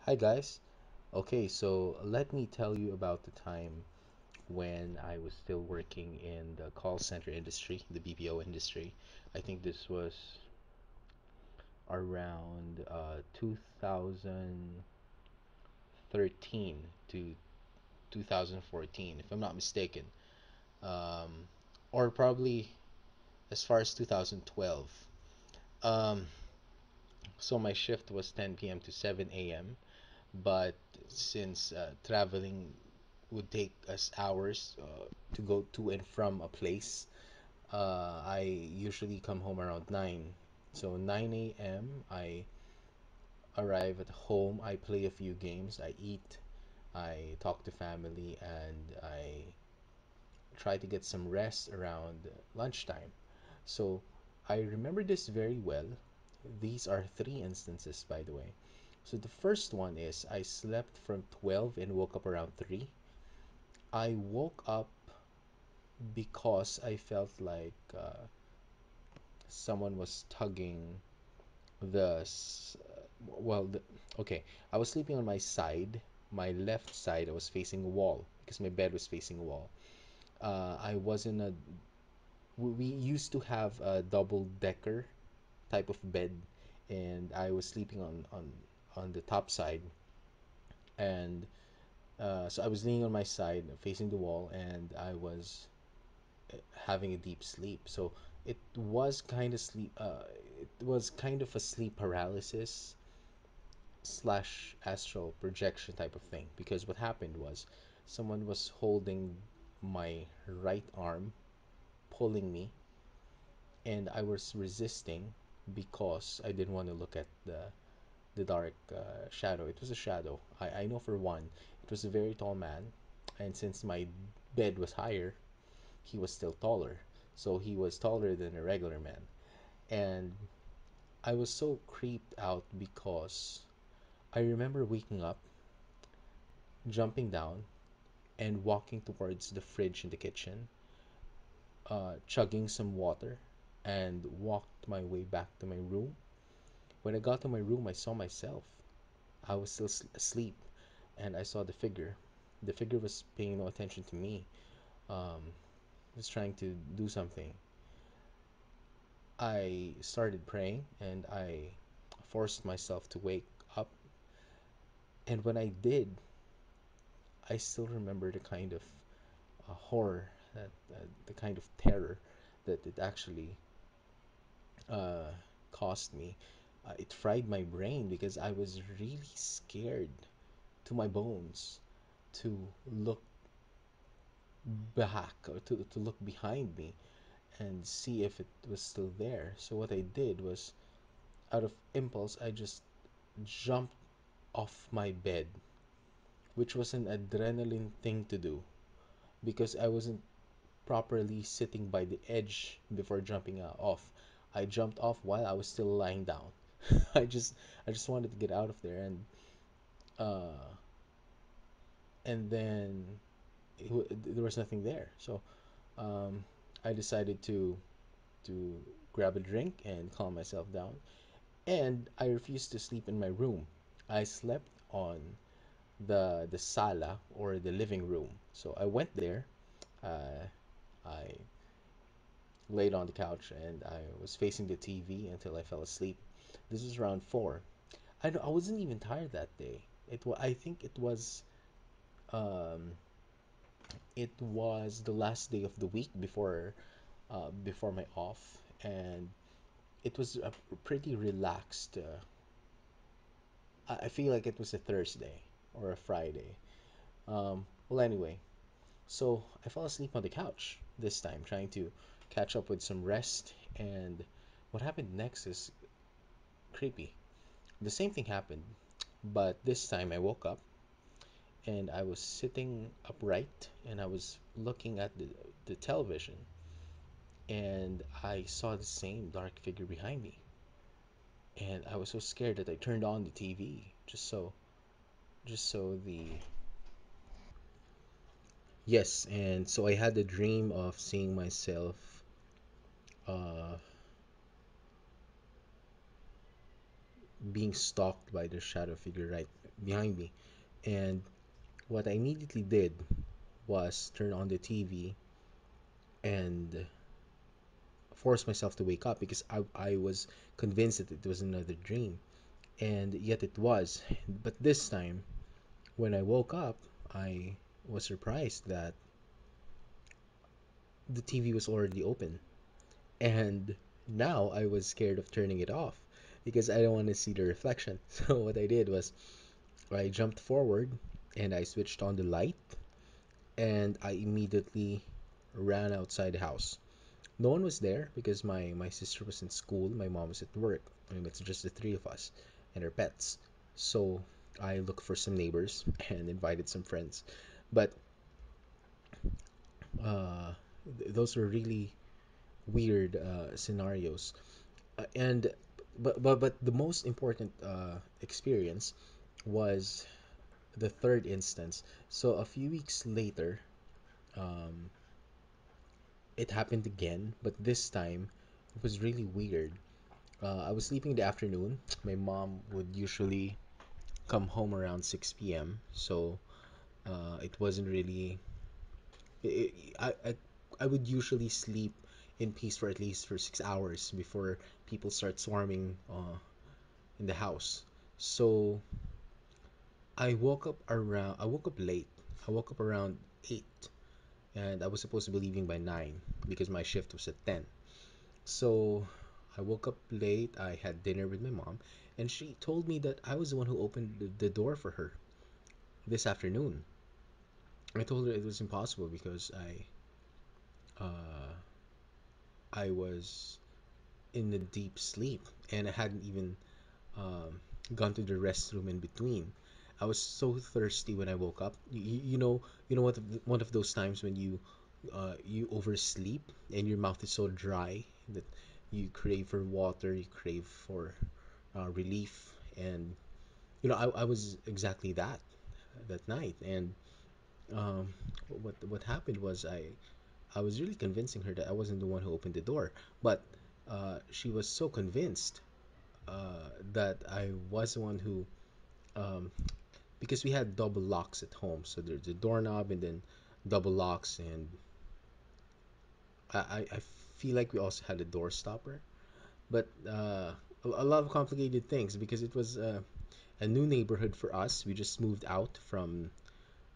Hi guys. Okay, so let me tell you about the time when I was still working in the call center industry, the BPO industry. I think this was around 2013 to 2014, if I'm not mistaken, um, or probably as far as 2012. Um, so my shift was 10 p.m. to 7 a.m. But since traveling would take us hours to go to and from a place, I usually come home around 9. So 9 a.m. I arrive at home, I play a few games, I eat, I talk to family, and I try to get some rest around lunchtime. So I remember this very well. These are three instances, by the way. So the first one is I slept from 12 and woke up around 3. I woke up because I felt like someone was tugging the well the, okay, I was sleeping on my side, my left side. I was facing a wall because my bed was facing a wall. I was in a we used to have a double decker type of bed, and I was sleeping on the top side. And so I was leaning on my side facing the wall, and I was having a deep sleep. So it was kind of a sleep paralysis slash astral projection type of thing, because what happened was someone was holding my right arm, pulling me, and I was resisting because I didn't want to look at the dark shadow. It was a shadow. I know for one, it was a very tall man, and since my bed was higher, he was still taller. So he was taller than a regular man. And I was so creeped out because I remember waking up, jumping down, and walking towards the fridge in the kitchen, chugging some water, and walked my way back to my room. When I got to my room, I saw myself. I was still asleep, and I saw the figure. The figure was paying no attention to me. Was trying to do something. I started praying, and I forced myself to wake up. And when I did, I still remember the kind of horror, the kind of terror that it actually uh, caused me. It fried my brain because I was really scared to my bones to look back, or to look behind me and see if it was still there. So what I did was, out of impulse, I just jumped off my bed, which was an adrenaline thing to do because I wasn't properly sitting by the edge before jumping off. I jumped off while I was still lying down. I just I just wanted to get out of there, uh, and then there was nothing there. So um, I decided to grab a drink and calm myself down, and I refused to sleep in my room. I slept on the sala, or the living room. So I went there. I laid on the couch, and I was facing the TV until I fell asleep. This was around 4. I wasn't even tired that day. I think um it was the last day of the week before my off, and it was a pretty relaxed. I feel like it was a Thursday or a Friday. Well, anyway, so I fell asleep on the couch this time, trying to catch up with some rest. And what happened next is creepy. The same thing happened, but this time I woke up and I was sitting upright and I was looking at the television, and I saw the same dark figure behind me. And I was so scared that I turned on the TV just so the yes, and so I had a dream of seeing myself uh being stalked by the shadow figure right behind me. And what I immediately did was turn on the TV and force myself to wake up because I was convinced that it was another dream. And yet it was. But this time, when I woke up, I was surprised that the TV was already open. And now I was scared of turning it off because I don't want to see the reflection. So what I did was I jumped forward and I switched on the light and I immediately ran outside the house. No one was there because my sister was in school, my mom was at work, and it's just the three of us and our pets. So I looked for some neighbors and invited some friends. But uh, those were really weird scenarios. And but the most important experience was the third instance. So a few weeks later, um, it happened again, but this time it was really weird. I was sleeping in the afternoon. My mom would usually come home around 6 p.m. So it wasn't really. It, I would usually sleep in peace for at least for 6 hours before people start swarming in the house. So I woke up late. I woke up around 8 and I was supposed to be leaving by 9 because my shift was at 10. So I woke up late. I had dinner with my mom and she told me that I was the one who opened the door for her this afternoon. I told her it was impossible because uh, I was in a deep sleep and I hadn't even um, gone to the restroom in between. I was so thirsty when I woke up. You know what? One of those times when you oversleep and your mouth is so dry that you crave for water, you crave for relief, and I was exactly that night. And um, what happened was I was really convincing her that I wasn't the one who opened the door, but she was so convinced that I was the one who um, because we had double locks at home, so there's the doorknob and then double locks, and I feel like we also had a door stopper, but a lot of complicated things because it was a new neighborhood for us. We just moved out from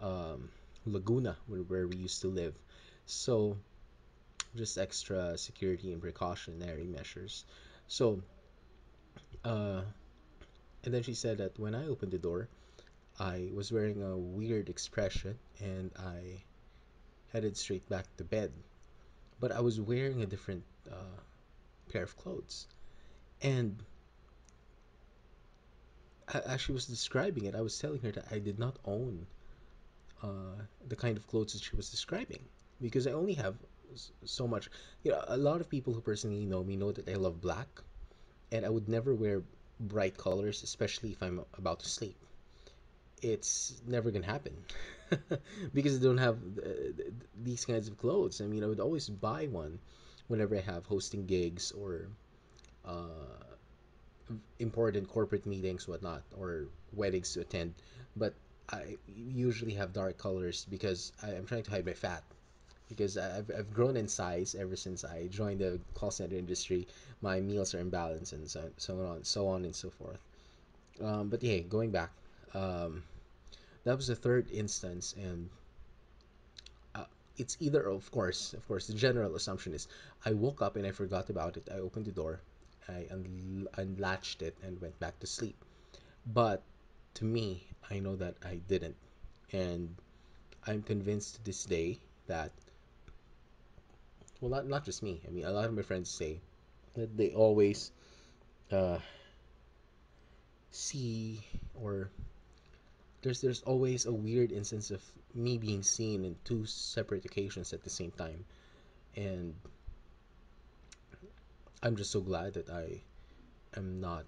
um, Laguna, where we used to live, so just extra security and precautionary measures. So, uh, and then she said that when I opened the door, I was wearing a weird expression and I headed straight back to bed. But I was wearing a different pair of clothes. And as she was describing it, I was telling her that I did not own the kind of clothes that she was describing because I only have so much. A lot of people who personally know me know that I love black, and I would never wear bright colors, especially if I'm about to sleep. It's never gonna happen because I don't have these kinds of clothes. I mean, I would always buy one whenever I have hosting gigs or uh, important corporate meetings, whatnot, or weddings to attend. But I usually have dark colors because I'm trying to hide my fat. Because I've grown in size ever since I joined the call center industry. My meals are imbalanced and so on and so forth. But yeah, going back, um, that was the third instance, and uh, it's either of course the general assumption is I woke up and I forgot about it. I opened the door, I unlatched it and went back to sleep. But to me, I know that I didn't, and I'm convinced to this day that, well, not just me. I mean, a lot of my friends say that they always uh, see, or there's always a weird instance of me being seen in two separate occasions at the same time, and I'm just so glad that I am not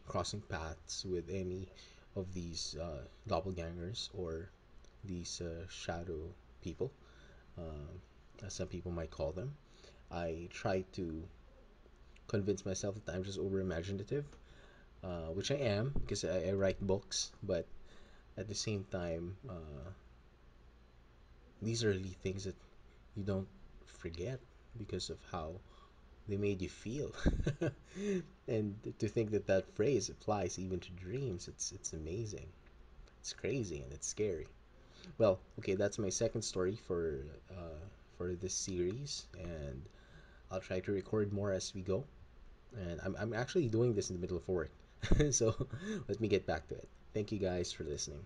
crossing paths with any of these doppelgangers or these shadow people, as some people might call them. I try to convince myself that I'm just over imaginative, which I am because I write books, but at the same time, these are really things that you don't forget because of how they made you feel. And to think that that phrase applies even to dreams, it's amazing. It's crazy and it's scary. Well, okay, that's my second story for this series, and I'll try to record more as we go. And I'm actually doing this in the middle of work, so let me get back to it. Thank you guys for listening.